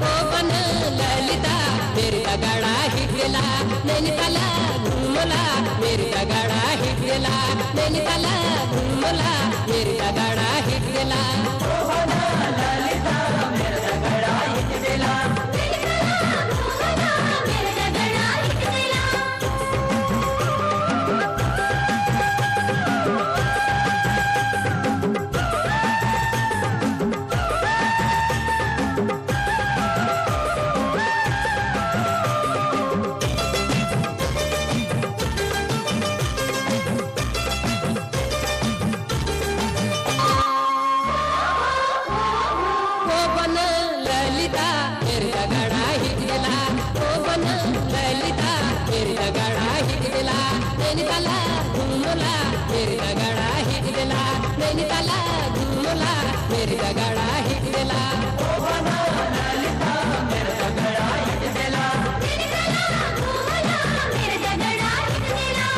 ओ बन ललिता मेरी दगड़ा हिट गेला नैनिताला घुमला मेरी दगड़ा हिट गेला नैनिताला घुमला मेरी दगड़ा हिट गेला ओ बन ललिता मेरी दगड़ा हिट गेला ललिता मेरी दगड़ा हिट गेला ओ बन ललिता मेरी दगड़ा हिट गेला नैनिताला घुमला मेरी दगड़ा हिट गेला नैनिताला घुमला मेरी दगड़ा हिट गेला ओ बन ललिता मेरी दगड़ा हिट गेला नैनिताला घुमला मेरी दगड़ा हिट गेला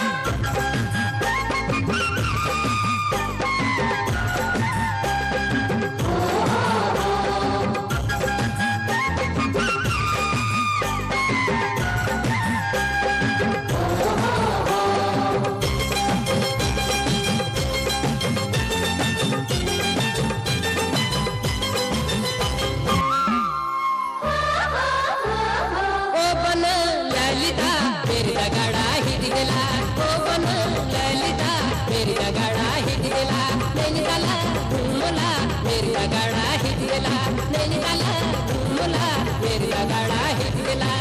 ललिता मेरी दगड़ा हिट गेला ओ बन ललिता मेरी दगड़ा हिट गेला नैनिताला घुमला मेरी दगड़ा हिट गेला नैनिताला घुमला मेरी दगड़ा हिट गेला